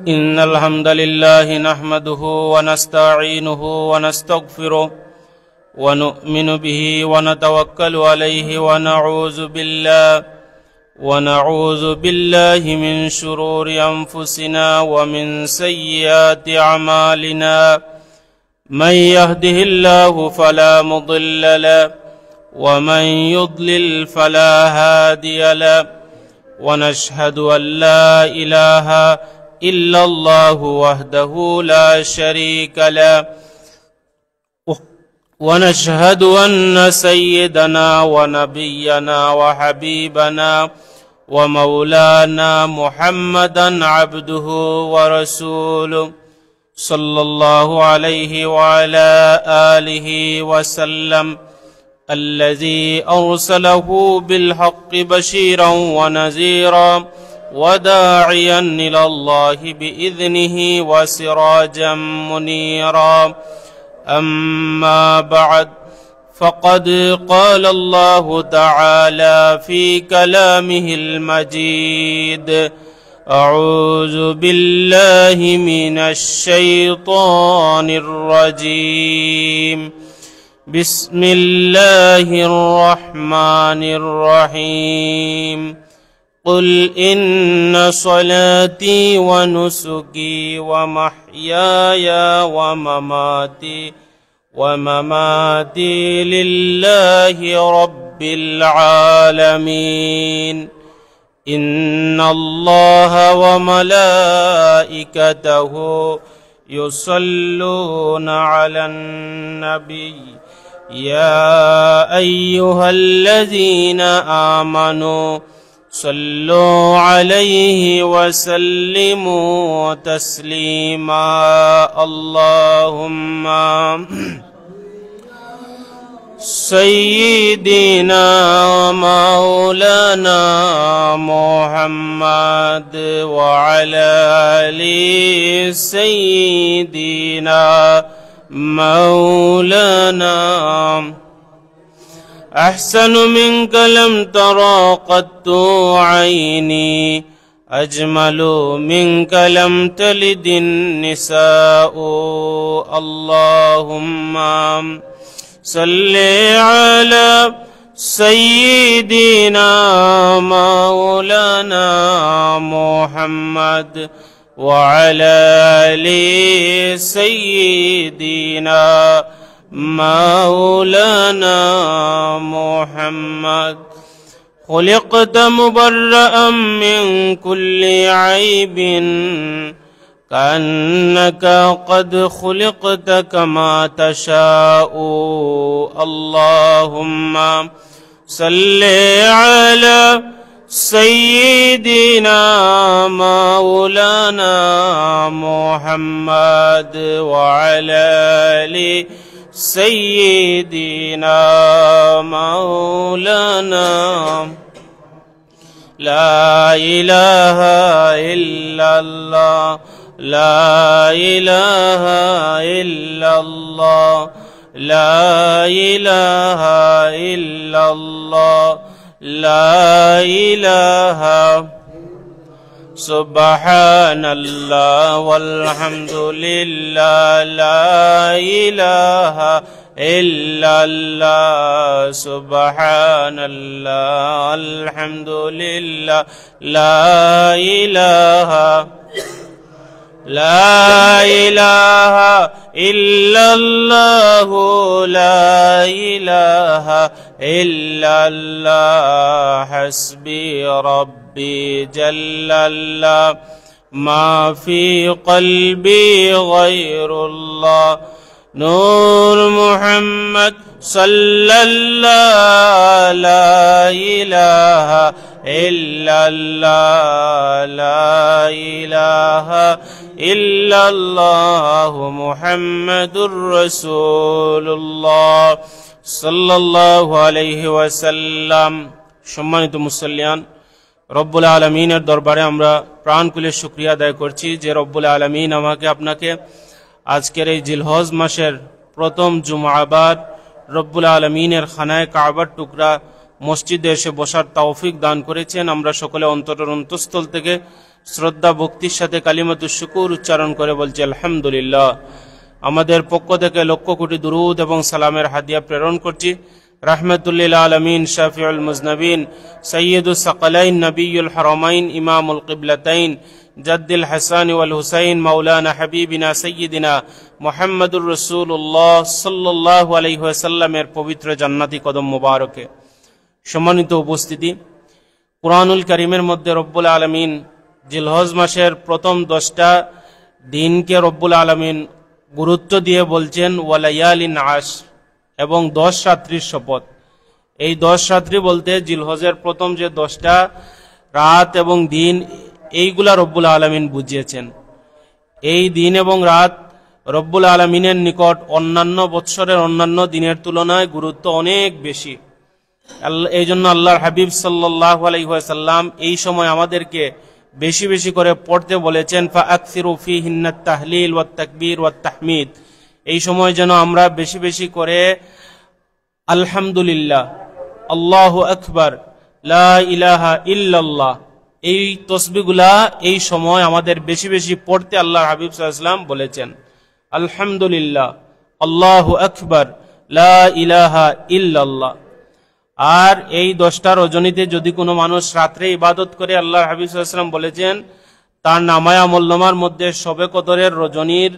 إن الحمد لله نحمده ونستعينه ونستغفره ونؤمن به ونتوكل عليه ونعوذ بالله من شرور أنفسنا ومن سيئات أعمالنا من يهده الله فلا مضل له ومن يضلل فلا هادي له ونشهد أن لا إله إلا الله وحده لا شريك له ونشهد أن سيدنا ونبينا وحبيبنا ومولانا محمدا عبده ورسوله صلى الله عليه وعلى آله وسلم الذي أرسله بالحق بشيرا ونذيرا وداعيا إلى الله بإذنه وسراجا منيرا أما بعد فقد قال الله تعالى في كلامه المجيد أعوذ بالله من الشيطان الرجيم بسم الله الرحمن الرحيم قل إن صلاتي ونسكي ومحياي ومماتي لله رب العالمين إن الله وملائكته يصلون على النبي يا أيها الذين آمنوا صلوا عليه وسلموا تسليما اللهم سيدنا مولانا محمد وعلى آل سيدنا مولانا أحسن منك لم ترى قط عيني أجمل منك لم تلد النساء اللهم صل على سيدنا مولانا محمد وعلى آل سيدنا مولانا محمد خلقت مبرأ من كل عيب كأنك قد خلقت كما تشاء اللهم صل على سيدنا مولانا محمد وعلى آل سيدنا مولانا لا إله إلا الله لا إله إلا الله لا إله إلا الله لا إله سبحان الله والحمد لله لا إله إلا الله سبحان الله الحمد لله لا إله إلا الله لا إله إلا الله حسبي ربي جل الله ما في قلبي غير الله نور محمد صلى الله لا إله إلا الله لا إله إلا الله محمد رسول الله صلى الله عليه وسلم সম্মানিত মুসল্লিয়ান রব্বুল আলামিনের দরবারে আমরা প্রাণ খুলে শুকরিয়া আদায় করছি যে রব্বুল আলামিন আমাকে আপনাকে আজকের এই জিলহজ মাসের প্রথম জুমআবার রব্বুল আলামিনের খানায়ে কাবার টুকরা মসজিদে এসে বসার তৌফিক দান করেছেন। আমরা সকলে অন্তরের অন্তঃস্থল থেকে শ্রদ্ধা ভক্তির সাথে কালিমাতুশ শুকুর উচ্চারণ করে বলছি আলহামদুলিল্লাহ। আমাদের পক্ষ থেকে লক্ষ কোটি দুরুদ এবং সালামের হাদিয়া প্রেরণ করছি রাহমাতুল্লিল আলামিন, শাফিউল মুজনবিন, সৈয়দুস সাকালাইন, নবিয়ুল হারামাইন, ইমামুল কিবলাতাইন, জাদ্দুল হাসান ওয়াল হুসাইন, মাওলানা হাবিবিনা সাইয়্যিদিনা মুহাম্মদুর রাসূলুল্লাহ সাল্লাল্লাহু আলাইহি ওয়াসাল্লামের পবিত্র জান্নাতি কদম মোবারকে। সম্মানিত উপস্থিতি, কুরআনুল কারীমের মধ্যে রব্বুল আলামিন জিলহজ মাসের প্রথম 10টা দিনকে রব্বুল আলামিন গুরুত্ব দিয়ে বলছেন ওয়ালায়ালিন আশর, এবং 10 রাত্রির শপথ। এই 10 রাত্রি বলতে জিলহজের প্রথম যে 10টা রাত এবং দিন, এইগুলা রব্বুল আলামিন বুঝিয়েছেন। এই দিন এবং রাত রব্বুল আলামিনের নিকট অন্যান্য বৎসরের অন্যান্য দিনের তুলনায় গুরুত্ব অনেক বেশি। এই জন্য আল্লাহর হাবিব সাল্লাল্লাহু আলাইহি ওয়াসাল্লাম এই সময় আমাদেরকে বেশি বেশি করে পড়তে বলেছেন, ফাআকসিরু ফীহিন্নাত তাহলিল ওয়াত তাকবীর ওয়াত তাহমিদ। এই সময় যেন আমরা বেশি বেশি করে আলহামদুলিল্লাহ, আল্লাহু আকবার, লা ইলাহা ইল্লাল্লাহ, এই তসবিহগুলা এই সময় আমাদের বেশি বেশি পড়তে আল্লাহর হাবিব সাল্লাল্লাহু আলাইহি ওয়াসাল্লাম বলেছেন। আলহামদুলিল্লাহ, আল্লাহু আকবার, লা ইলাহা ইল্লাল্লাহ। আর এই 10টা রজনীতে যদি কোনো মানুষ রাত্রে ইবাদত করে, আল্লাহর হাবিব সাল্লাল্লাহু আলাইহি ওয়াসাল্লাম বলেছেন তার নামায়ে আমলনামার মধ্যে শবে কদরের রজনীর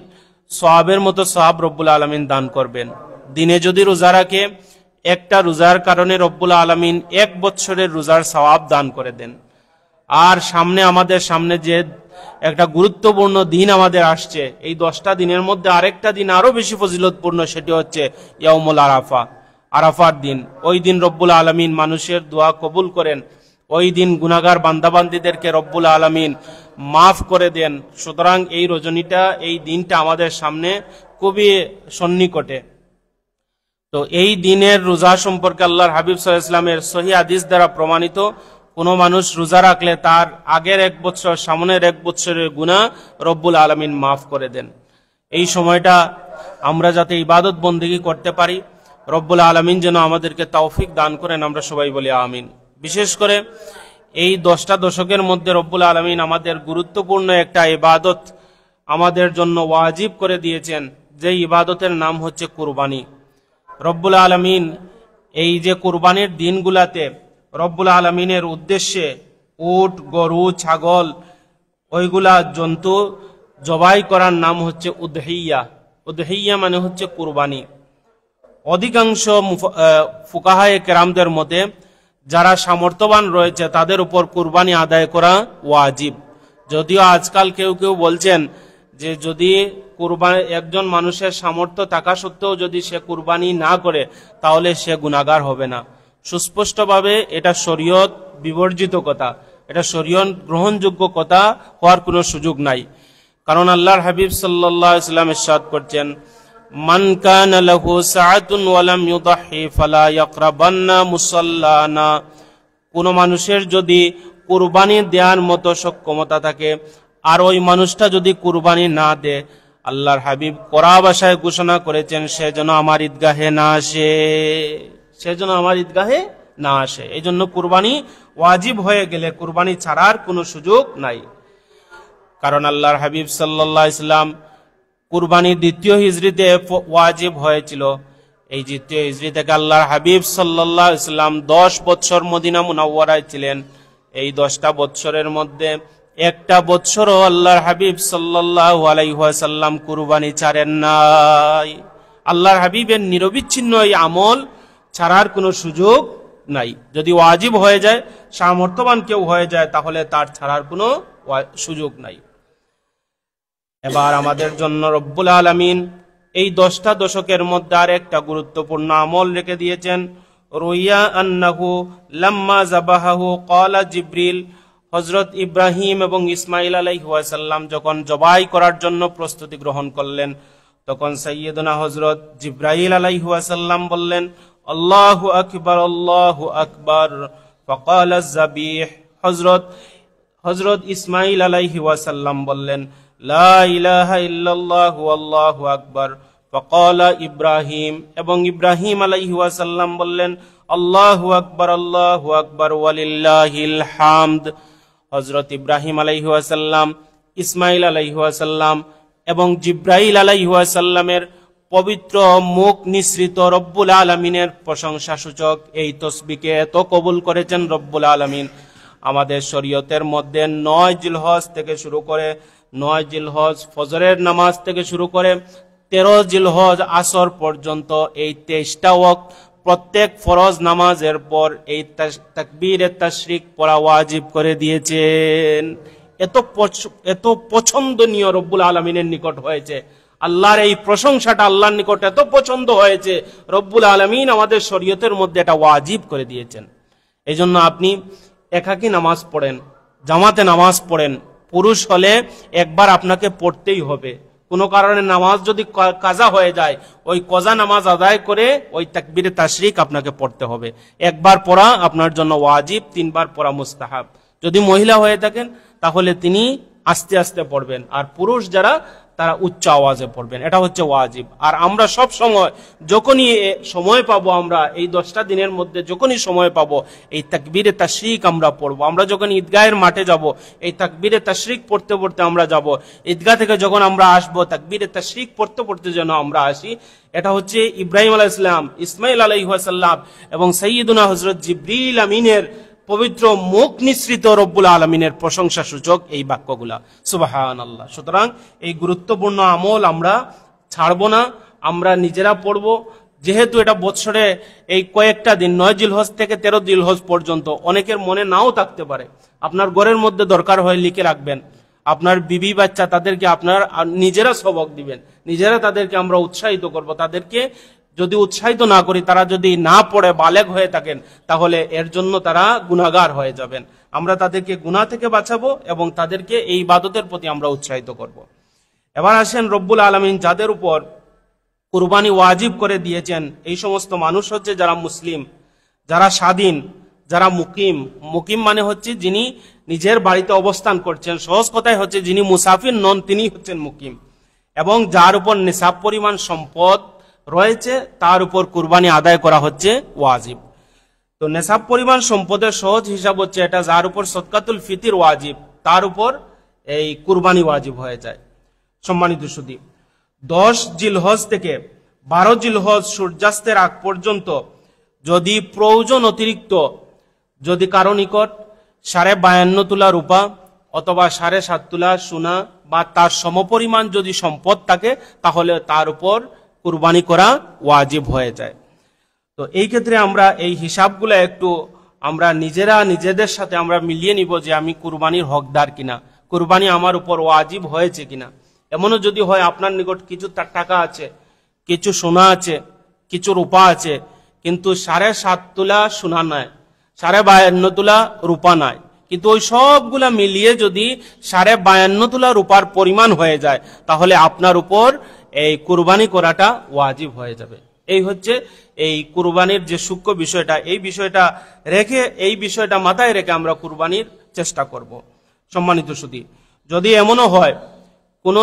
সওয়াবের মতো সওয়াব রব্বুল আলামিন দান করবেন। দিনে যদি রোজা রাখে, একটা রোজার কারণে রব্বুল আলামিন 1 বছরের রোজার সওয়াব দান করে দেন। আর আমাদের সামনে যে একটা গুরুত্বপূর্ণ দিন আমাদের আসছে, এই 10টা দিনের মধ্যে আরেকটা দিন আরো বেশি ফজিলতপূর্ণ, সেটি হচ্ছে ইয়াউমুল আরাফা, আরাফার দিন। ওই দিন রব্বুল আলামিন মানুষের দোয়া কবুল করেন। ওই দিন গুনাহগার বান্দাবান্দীদেরকে রব্বুল আলামিন মাফ করে দেন। সুতরাং এই রজনীটা, এই দিনটা আমাদের সামনে খুবই সন্নিকটে। তো এই দিনের রোজা সম্পর্কে আল্লাহর হাবিব সাল্লাল্লাহু আলাইহি ওয়াসাল্লামের সহিহ হাদিস দ্বারা প্রমাণিত, কোন মানুষ রোজা রাখলে তার আগের 1 বছর, সামনের 1 বছরের গুনাহ রব্বুল আলামিন মাফ করে দেন। এই সময়টা আমরা যাতে ইবাদত বন্দেগী করতে পারি, রব্বুল আলামিন যেন আমাদেরকে তৌফিক দান করেন, আমরা সবাই বলি আমিন। বিশেষ করে এই 10টা দশকের মধ্যে রব্বুল আলামিন আমাদের গুরুত্বপূর্ণ একটা ইবাদত আমাদের জন্য ওয়াজিব করে দিয়েছেন, যে ইবাদতের নাম হচ্ছে কুরবানি। রব্বুল আলামিন এই যে কুরবানির দিনগুলাতে রব্বুল আলামিনের উদ্দেশ্যে উট, গরু, ছাগল, ওইগুলা জন্তু জবাই করার নাম হচ্ছে উদহিয়া। উদহিয়া মানে হচ্ছে কুরবানি। অধিকাংশ ফুকাহায়ে কেরামদের মতে যারা সামর্থ্যবান রয়েছে তাদের উপর কুরবানি আদায় করা ওয়াজিব। যদিও আজকাল কেউ কেউ বলছেন যে যদি কুরবানি, একজন মানুষের সামর্থ্য থাকা সত্ত্বেও যদি সে কুরবানি না করে তাহলে সে গুনাহগার হবে না। সুস্পষ্টভাবে এটা শরীয়ত বিবর্জিত কথা, এটা শরীয়ত গ্রহণযোগ্য কথা হওয়ার কোনো সুযোগ নাই। কারণ আল্লাহর হাবিব সাল্লাল্লাহু আলাইহি ওয়াসাল্লাম ইরশাদ করছেন, মান কানা লাহু সাআতুন ওয়া লাম ইউদাহি ফালা ইয়াকরাবান্না মুসাল্লানা। কোন মানুষের যদি কুরবানি দেওয়ার মতো সক্ষমতা থাকে আর ওই মানুষটা যদি কুরবানি না দেয়, আল্লাহর হাবিব কড়া ভাষায় ঘোষণা করেছেন সে যেন আমার ঈদগাহে না আসে, সে যেন আমার ঈদগাহে না আসে। এই জন্য কুরবানি ওয়াজিব হয়ে গেলে কুরবানি ছাড়ার কোনো সুযোগ নাই। কারণ আল্লাহর হাবিব সাল্লাল্লাহু আলাইহি ওয়াসাল্লাম কুরবানি 2য় হিজরিতে ওয়াজিব হয়েছিল। এই 2য় হিজরি থেকে আল্লাহর হাবিব সাল্লাল্লাহু আলাইহি ওয়াসাল্লাম 10 বছর মদিনা মুনাওয়ারায় ছিলেন। এই 10টা বছরের মধ্যে একটা বছরও আল্লাহর হাবিব সাল্লাল্লাহু আলাইহি ওয়াসাল্লাম কুরবানি ছাড়েন নাই। আল্লাহর হাবিবের নিরবিচ্ছিন্ন এই আমল ছাড়ার কোনো সুযোগ নাই। যদি ওয়াজিব হয়ে যায়, সামর্থ্যবান কেউ হয়ে যায়, তাহলে তার ছাড়ার কোনো সুযোগ নাই। এবার আমাদের জন্য রব্বুল আলামিন এই 10টা দশকের মধ্যে আর একটা গুরুত্বপূর্ণ আমল রেখে দিয়েছেন। রুইয়া আন্নাহু লাম্মা যাবাহাহু ক্বালা জিবরিল, হযরত ইব্রাহিম এবং ইসমাঈল আলাইহিস সালাম যখন জবাই করার জন্য প্রস্তুতি গ্রহণ করলেন, তখন সাইয়্যিদুনা হযরত জিবরাইল আলাইহিস সালাম বললেন, আল্লাহু আকবার, আল্লাহু আকবার। ফাকালা যাবিহ, হযরত ইসমাঈল আলাইহিস সালাম বললেন, লা ইলাহা ইল্লাল্লাহু আল্লাহু আকবার। ফাকালা ইব্রাহিম, এবং ইব্রাহিম আলাইহিস সালাম বললেন, আল্লাহু আকবার, আল্লাহু আকবার, ওয়ালিল্লাহিল হামদ। হযরত ইব্রাহিম আলাইহিস সালাম, ইসমাইল আলাইহিস সালাম এবং জিব্রাইল আলাইহিস সালামের পবিত্র মুখ নিঃসৃত রব্বুল আলামিনের প্রশংসা সূচক এই তসবিহকে এত কবুল করেছেন রব্বুল আলামিন। আমাদের শরীয়তের মধ্যে 9 জিলহজ থেকে শুরু করে 9 জিলহজ ফজরের নামাজ থেকে শুরু করে 13 জিলহজ আসর পর্যন্ত এই 23টা ওয়াক্ত প্রত্যেক ফরজ নামাজের পর এই তাকবীরে তাশরিক পড়া ওয়াজিব করে দিয়েছেন। এত পছন্দনীয় রব্বুল আলামিনের নিকট হয়েছে, আল্লাহর এই প্রশংসাটা আল্লাহর নিকট এত পছন্দ হয়েছে, রব্বুল আলামিন আমাদের শরীয়তের মধ্যে এটা ওয়াজিব করে দিয়েছেন। এই জন্য আপনি একাকী নামাজ পড়েন, জামাতে নামাজ পড়েন, পুরুষ হলে একবার আপনাকে পড়তেই হবে। কোনো কারণে নামাজ যদি কাজা হয়ে যায়, ওই কজা নামাজ আদায় করে ওই তাকবীরে তাশরিক আপনাকে পড়তে হবে। একবার পড়া আপনার জন্য ওয়াজিব, 3 বার পড়া মুস্তাহাব। যদি মহিলা হয়ে থাকেন তাহলে তিনি আস্তে আস্তে পড়বেন, আর পুরুষ যারা তারা উচ্চ আওয়াজে পড়বেন, এটা হচ্ছে ওয়াজিব। আর আমরা সব সময় যখনই সময় পাবো, আমরা এই 10টা দিনের মধ্যে যখনই সময় পাবো এই তাকবীরে তাশরিক আমরা পড়বো। আমরা যখন ঈদগাহের মাঠে যাব, এই তাকবীরে তাশরিক পড়তে পড়তে আমরা যাব। ঈদগাহ থেকে যখন আমরা আসবো, তাকবীরে তাশরিক পড়তে পড়তে যেন আমরা আসি। এটা হচ্ছে ইব্রাহিম আলাইহিস সালাম, ইসমাইল আলাইহিস সালাম এবং সাইয়্যিদুনা হযরত জিবরিল আমিনের পবিত্র মুখ নিঃসৃত রব্বুল আলামিনের প্রশংসা সূচক এই বাক্যগুলা। সুবহানাল্লাহ। সুতরাং এই গুরুত্বপূর্ণ আমল আমরা ছাড়বো না, আমরা নিজেরা পড়বো। যেহেতু এটা বছরে এই কয়েকটা দিন 9 জিলহজ থেকে 13 জিলহজ পর্যন্ত, অনেকের মনে নাও থাকতে পারে। আপনার ঘরের মধ্যে দরকার হয় লিখে রাখবেন। আপনার বিবি বাচ্চা তাদেরকে আপনার নিজেরা সবক দিবেন, নিজেরা তাদেরকে আমরা উৎসাহিত করব। তাদেরকে যদি উৎসাহিত না করি, তারা যদি না পড়ে বালেগ হয়ে থাকেন, তাহলে এর জন্য তারা গুনাহগার হয়ে যাবেন। আমরা তাদেরকে গুনাহ থেকে বাঁচাবো এবং তাদেরকে এই ইবাদতের প্রতি আমরা উৎসাহিত করব। এবার আসেন, রব্বুল আলামিন যাদের উপর কুরবানি ওয়াজিব করে দিয়েছেন, এই সমস্ত মানুষ হচ্ছে যারা মুসলিম, যারা স্বাধীন, যারা মুকিম। মুকিম মানে হচ্ছে যিনি নিজের বাড়িতে অবস্থান করছেন, সহজ কথায় হচ্ছে যিনি মুসাফির নন, তিনি হচ্ছেন মুকিম। এবং যার উপর নিসাব পরিমাণ সম্পদ রয়েছে, তার উপর কুরবানি আদায় করা হচ্ছে ওয়াজিব। তো নেশাব পরিমাণ সম্পদের সহজ হিসাব হচ্ছে এটা, যার উপর সদকাতুল ফিতির ওয়াজিব, তার উপর এই কুরবানি ওয়াজিব হয়ে যায়। সম্মানিত সুধী, 10 জিলহজ থেকে 12 জিলহজ সূর্যাস্তের আগ পর্যন্ত যদি প্রয়োজন অতিরিক্ত, যদি কারো নিকট 52.5 তোলা রূপা অথবা 7.5 তোলা সোনা বা তার সমপরিমাণ যদি সম্পদ থাকে, তাহলে তার উপর কুরবানি করা ওয়াজিব হয়ে যায়। তো এই ক্ষেত্রে আমরা এই হিসাবগুলো একটু আমরা নিজেদের সাথে আমরা মিলিয়ে নিব যে আমি কুরবানির হকদার কিনা, কুরবানি আমার উপর ওয়াজিব হয়েছে কিনা। এমনও যদি হয় আপনার নিকট কিছু টাকা আছে, কিছু সোনা আছে, কিছু রূপা আছে, কিন্তু 7.5 তোলা সোনা নাই, 52.5 তোলা রূপা নাই, কিন্তু ওই সবগুলা মিলিয়ে যদি 52.5 তোলা রূপার পরিমাণ হয়ে যায়, তাহলে আপনার উপর এই কুরবানি করাটা ওয়াজিব হয়ে যাবে। এই হচ্ছে এই কুরবানির যে সূক্ষ্ম বিষয়টা, এই বিষয়টা রেখে, এই বিষয়টা মাথায় রেখে আমরা কুরবানির চেষ্টা করব। সম্মানিত সুধী, যদি এমনও হয় কোন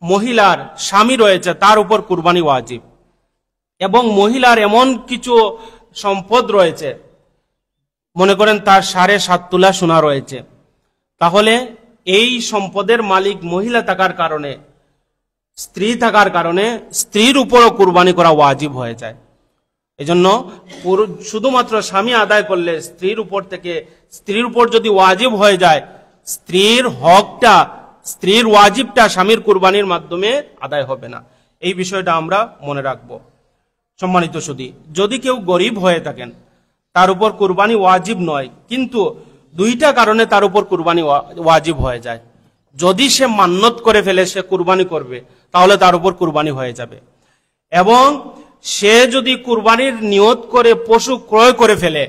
মহিলার স্বামী রয়েছে, তার উপর কুরবানি ওয়াজিব, এবং মহিলার এমন কিছু সম্পদ রয়েছে, মনে করেন তার 7.5 তোলা সোনা রয়েছে, তাহলে এই সম্পদের মালিক মহিলা থাকার কারণে, স্ত্রী থাকার কারণে স্ত্রীর উপরও কুরবানি করা ওয়াজিব হয়ে যায়। এজন্য শুধুমাত্র স্বামী আদায় করলে স্ত্রীর উপর যদি ওয়াজিব হয়ে যায়, স্ত্রীর হকটা, স্ত্রীর ওয়াজিবটা স্বামীর কুরবানির মাধ্যমে আদায় হবে না। এই বিষয়টা আমরা মনে রাখবো। সম্মানিত সুধী, যদি কেউ গরিব হয়ে থাকেন, তার উপর কুরবানি ওয়াজিব নয়, কিন্তু 2টা কারণে তার উপর কুরবানি ওয়াজিব হয়ে যায়। যদি সে মান্নত করে ফেলে সে কুরবানি করবে, তাহলে তার উপর কুরবানি হয়ে যাবে। এবং সে যদি কুরবানির নিয়ত করে পশু ক্রয় করে ফেলে,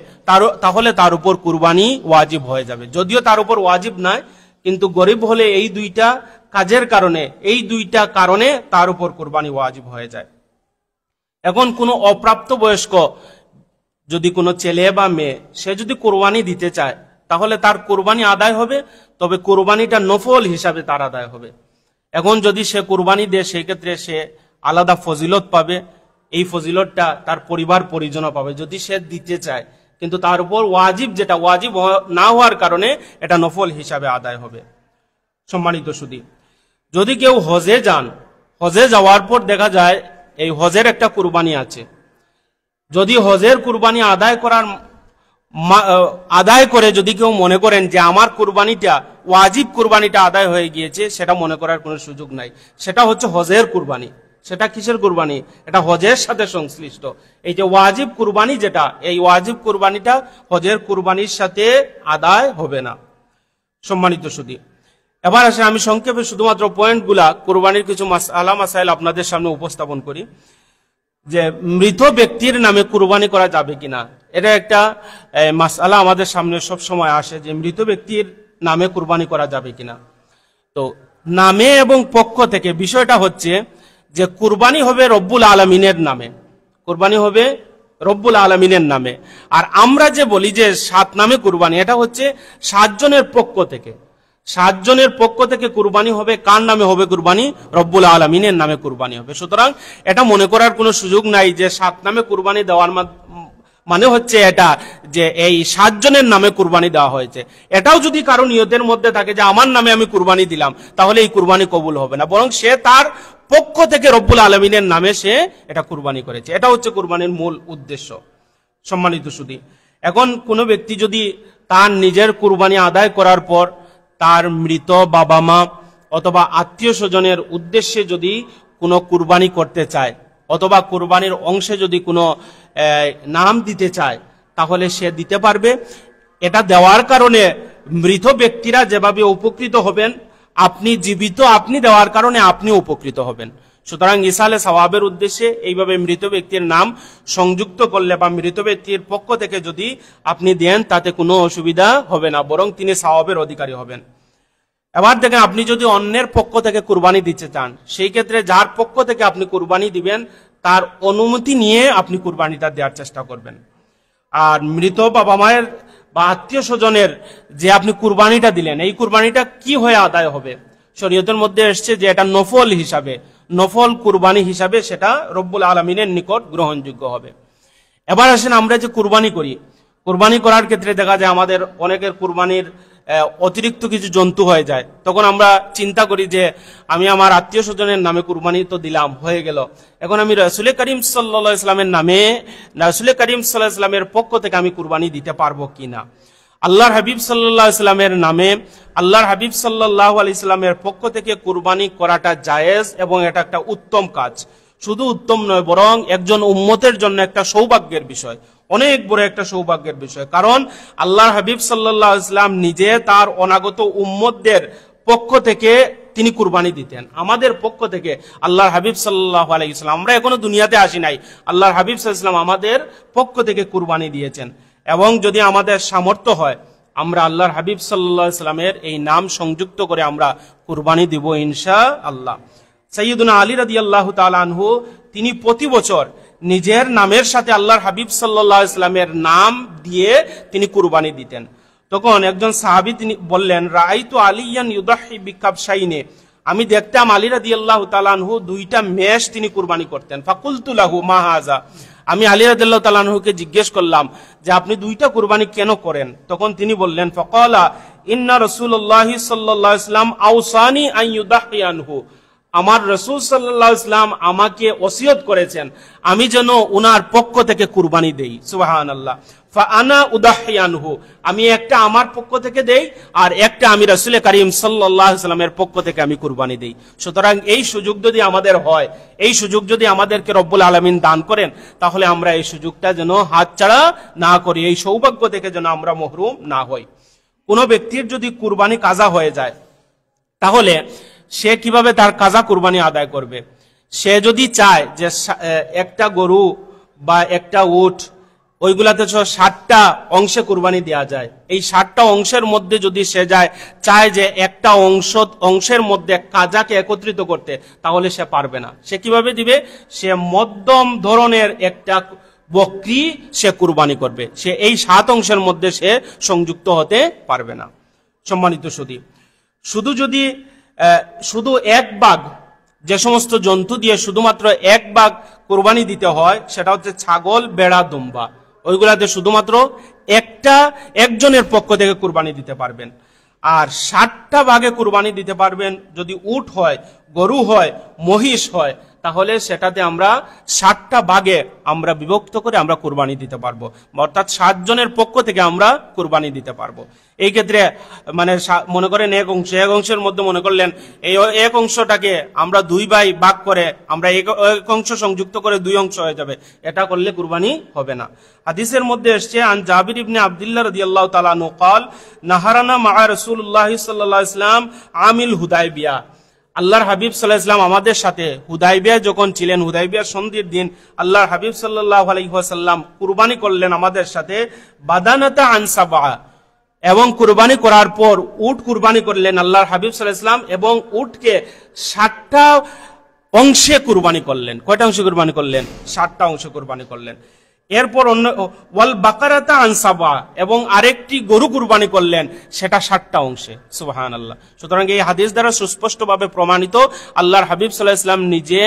তাহলে তার উপর কুরবানি ওয়াজিব হয়ে যাবে। যদিও তার উপর ওয়াজিব নয়, কিন্তু গরিব হলে এই 2টা কাজের কারণে, এই 2টা কারণে তার উপর কুরবানি ওয়াজিব হয়ে যায়। এখন কোনো অপ্রাপ্ত বয়স্ক যদি কোনো ছেলে বা মেয়ে সে যদি কুরবানি দিতে চায়, তাহলে তার কুরবানি আদায় হবে, তবে কুরবানিটা নফল হিসাবে তার আদায় হবে। এখন যদি সে কুরবানি দেয়, সেই ক্ষেত্রে সে আলাদা ফজিলত পাবে, এই ফজিলতটা তার পরিবার পরিজন পাবে। যদি সে দিতে চায়, কিন্তু তার উপর ওয়াজিব, যেটা ওয়াজিব না হওয়ার কারণে এটা নফল হিসাবে আদায় হবে। সম্মানিত সুধী, যদি কেউ হজে যান, হজে যাওয়ার পর দেখা যায় এই হজের একটা কুরবানি আছে, যদি হজের কুরবানি আদায় করে যদি কেউ মনে করেন যে আমার কুরবানিটা ওয়াজিব কুরবানিটা আদায় হয়ে গিয়েছে, সেটা মনে করার কোনো সুযোগ নাই। সেটা হচ্ছে হজের কুরবানি। সেটা কিসের কুরবানি? এটা হজের সাথে সংশ্লিষ্ট। এই যে ওয়াজিব কুরবানি, যেটা এই ওয়াজিব কুরবানিটা হজের কুরবানির সাথে আদায় হবে না। সম্মানিত সুধী, এবার আসে আমি সংক্ষেপে শুধুমাত্র পয়েন্টগুলা কুরবানির কিছু মাসআলা মাসাইল আপনাদের সামনে উপস্থাপন করি। যে মৃত ব্যক্তির নামে কুরবানি করা যাবে কিনা, এটা একটা মাসআলা আমাদের সামনে সব সময় আসে, যে মৃত ব্যক্তির নামে কুরবানি করা যাবে কিনা। তো নামে এবং পক্ষ থেকে বিষয়টা হচ্ছে যে কুরবানি হবে রব্বুল আলামিনের নামে, কুরবানি হবে রব্বুল আলামিনের নামে। আর আমরা যে বলি যে 7 নামে কুরবানি, এটা হচ্ছে 7 জনের পক্ষ থেকে। 7 জনের পক্ষ থেকে কুরবানি হবে। কার নামে হবে কুরবানি? রব্বুল আলামিনের নামে কুরবানি হবে। সুতরাং এটা মনে করার কোনো সুযোগ নাই যে 7 নামে কুরবানি দেওয়ার মানে হচ্ছে এটা যে এই 7 জনের নামে কুরবানি দেওয়া হয়েছে। এটাও যদি কারো নিয়তের মধ্যে থাকে যে আমার নামে আমি কুরবানি দিলাম, তাহলে এই কুরবানি কবুল হবে না, বরং সে তার পক্ষ থেকে রব্বুল আলামিনের নামে সে এটা কুরবানি করেছে। এটা হচ্ছে কুরবানির মূল উদ্দেশ্য। সম্মানিত সুধী, এখন কোনো ব্যক্তি যদি তার নিজের কুরবানি আদায় করার পর তার মৃত বাবা মা অথবা আত্মীয় স্বজনের উদ্দেশ্যে যদি কোনো কুরবানি করতে চায়, অথবা কুরবানির অংশে যদি কোনো নাম দিতে চায়, তাহলে সে দিতে পারবে। এটা দেওয়ার কারণে মৃত ব্যক্তিরা যেভাবে উপকৃত হবেন, আপনি জীবিত আপনি দেওয়ার কারণে আপনি উপকৃত হবেন। সুতরাং ইসালে সওয়াবের উদ্দেশ্যে এইভাবে মৃত ব্যক্তির নাম সংযুক্ত করলে বা মৃত ব্যক্তির পক্ষ থেকে যদি আপনি দেন, তাতে কোনো অসুবিধা হবে না, বরং তিনি সওয়াবের অধিকারী হবেন। এবার দেখেন, আপনি যদি অন্যের পক্ষ থেকে কুরবানি দিতে চান, সেই ক্ষেত্রে যার পক্ষ থেকে আপনি কুরবানি দিবেন তার অনুমতি নিয়ে আপনি কুরবানিটা দেওয়ার চেষ্টা করবেন। আর মৃত বাবা মায়ের বা আত্মীয় স্বজনের যে আপনি কুরবানিটা দিলেন, এই কুরবানিটা কি হয়ে আদায় হবে? শরীয়তের মধ্যে এসছে যে এটা নফল হিসাবে, নফল কুরবানি হিসাবে সেটা রব্বুল আলামিনের নিকট গ্রহণযোগ্য হবে। এবার আসেন, আমরা যে কুরবানি করি, কুরবানি করার ক্ষেত্রে দেখা যায় আমাদের অনেকের কুরবানির অতিরিক্ত কিছু জন্তু হয়ে যায়। তখন আমরা চিন্তা করি যে আমি আমার আত্মীয় স্বজনের নামে কুরবানি তো দিলাম, হয়ে গেল, এখন আমি রাসূল করিম সাল্লাল্লাহু আলাইহি ওয়াসাল্লামের নামে, রাসূল করিম সাল্লাল্লাহু আলাইহি ওয়াসাল্লামের পক্ষ থেকে আমি কুরবানি দিতে পারবো কিনা। আল্লাহর হাবিব সাল্লাল্লাহু আলাইহি ওয়াসাল্লামের নামে, আল্লাহর হাবিব সাল্লাল্লাহু আলাইহি ওয়াসাল্লামের পক্ষ থেকে কুরবানি করাটা জায়েজ এবং এটা একটা উত্তম কাজ। শুধু উত্তম নয়, বরং একজন উম্মতের জন্য একটা সৌভাগ্যের বিষয়, অনেক বড় একটা সৌভাগ্যের বিষয়। কারণ আল্লাহর হাবিব সাল্লাল্লাহু আলাইহি ওয়াসাল্লাম নিজে তার অনাগত উম্মতদের পক্ষ থেকে তিনি কুরবানি দিতেন। আমাদের পক্ষ থেকে আল্লাহর হাবিব সাল্লাল্লাহু আলাইহি ওয়াসাল্লাম, আমরা এখনো দুনিয়াতে আসি নাই, আল্লাহর হাবিব সাল্লাল্লাহু আলাইহি ওয়াসাল্লাম আমাদের পক্ষ থেকে কুরবানি দিয়েছেন। এবং যদি আমাদের সামর্থ্য হয়, আমরা আল্লাহর হাবিব সাল্লাল্লাহু আলাইহি ওয়াসাল্লামের এই নাম সংযুক্ত করে আমরা কুরবানি দিব ইনশাআল্লাহ। সাইয়্যিদুনা আলী রাদিয়াল্লাহু তাআলা আনহু, তিনি প্রতি বছর নিজের নামের সাথে আল্লাহর হাবিব সাল্লাল্লাহু আলাইহি ওয়াসাল্লামের নাম দিয়ে তিনি কুরবানি দিতেন। তখন একজন সাহাবী তিনি বললেন, রাআইতু আলিয়ান ইউদাহি বিকাবশাইনে, আমি দেখতাম আলী রাদিয়াল্লাহু তাআলা আনহু 2টা মেষ তিনি কুরবানি করতেন। ফাকুলতু লাহু মা হাযা, আমি আলী রাদিয়াল্লাহু তাআলা আনহুকে জিজ্ঞেস করলাম যে আপনি 2টা কুরবানি কেন করেন? তখন তিনি বললেন, ফাকালা ইন্না রাসূলুল্লাহি সাল্লাল্লাহু আলাইহি ওয়াসাল্লাম আওসানি আন ইউদাহি আনহু, আমার রাসূল সাল্লাল্লাহু আলাইহি ওয়াসাল্লাম আমাকে ওসিয়ত করেছেন আমি যেন উনার পক্ষ থেকে কুরবানি দেই। সুবহানাল্লাহ। ফাআনা উদাহি আনহু, আমি একটা আমার পক্ষ থেকে দেই আর একটা আমি রাসূল করিম সাল্লাল্লাহু আলাইহি ওয়াসাল্লামের পক্ষ থেকে আমি কুরবানি দেই। সুতরাং এই সুযোগ যদি আমাদের হয়, এই সুযোগ যদি আমাদেরকে রব্বুল আলামিন দান করেন, তাহলে আমরা এই সুযোগটা যেন হাতছাড়া না করি, এই সৌভাগ্য থেকে যেন আমরা মাহরুম না হই। কোনো ব্যক্তির যদি কুরবানি কাজা হয়ে যায়, তাহলে সে কিভাবে তার কাজা কুরবানি আদায় করবে? সে যদি চায় যে একটা গরু বা একটা উট, ওইগুলাতে 60টা অংশে কুরবানি দেওয়া যায়, এই 60টা অংশের মধ্যে যদি সে চায় যে একটা অংশের মধ্যে কাজাকে একত্রিত করতে, তাহলে সে পারবে না। সে কিভাবে দিবে? সে মধ্যম ধরনের একটা বকরি সে কুরবানি করবে, সে এই 7 অংশের মধ্যে সে সংযুক্ত হতে পারবে না। সম্মানিত সুধী, শুধু 1 ভাগ, যে সমস্ত জন্তু দিয়ে শুধুমাত্র 1 ভাগ কুরবানি দিতে হয়, সেটা হচ্ছে ছাগল, বেড়া, দুম্বা, ওইগুলাতে শুধুমাত্র একজনের পক্ষ থেকে কুরবানি দিতে পারবেন। আর 60টা ভাগে কুরবানি দিতে পারবেন যদি উট হয়, গরু হয়, মহিষ হয়, তাহলে সেটাতে আমরা 60টা ভাগে আমরা বিভক্ত করে আমরা কুরবানি দিতে পারবো, অর্থাৎ 7 জনের পক্ষ থেকে আমরা কুরবানি দিতে পারবো। এই ক্ষেত্রে মানে মনে করেন এক অংশের মধ্যে মনে করলেন এই এক অংশটাকে আমরা 2 ভাই ভাগ করে আমরা এক অংশ সংযুক্ত করে 2 অংশ হয়ে যাবে, এটা করলে কুরবানি হবে না। হাদিসের মধ্যে এসেছে আন জাবির ইবনে আব্দুল্লাহ রাদিয়াল্লাহু তাআলা আনহু قال নাহারানা মা রাসূলুল্লাহ সাল্লাল্লাহু আলাইহি ওয়াসাল্লাম আমিল হুদায়বিয়া, আল্লাহর হাবিব সাল্লাল্লাহু আলাইহি ওয়াসাল্লাম আমাদের সাথে হুদায়বিয়া যখন ছিলেন, হুদায়বিয়ার সন্ধির দিন আল্লাহর হাবিব সাল্লাল্লাহু আলাইহি ওয়াসাল্লাম কুরবানি করলেন আমাদের সাথে বাদানাতা আন সাবআ, এবং কুরবানি করার পর উট কুরবানি করলেন আল্লাহর হাবিব সাল্লাল্লাহু আলাইহি ওয়াসাল্লাম, এবং উটকে 60টা অংশে কুরবানি করলেন। কয়টা অংশে কুরবানি করলেন? 60টা অংশে কুরবানি করলেন। এরপর অন্য ওয়াল বাকারাতা আন সাবআ, এবং আরেকটি গরু কুরবানি করলেন, সেটা 60টা অংশে। সুবহানাল্লাহ। সুতরাং এই হাদিস দ্বারা সুস্পষ্টভাবে প্রমাণিত আল্লাহর হাবিব সাল্লাল্লাহু আলাইহি ওয়াসাল্লাম নিজে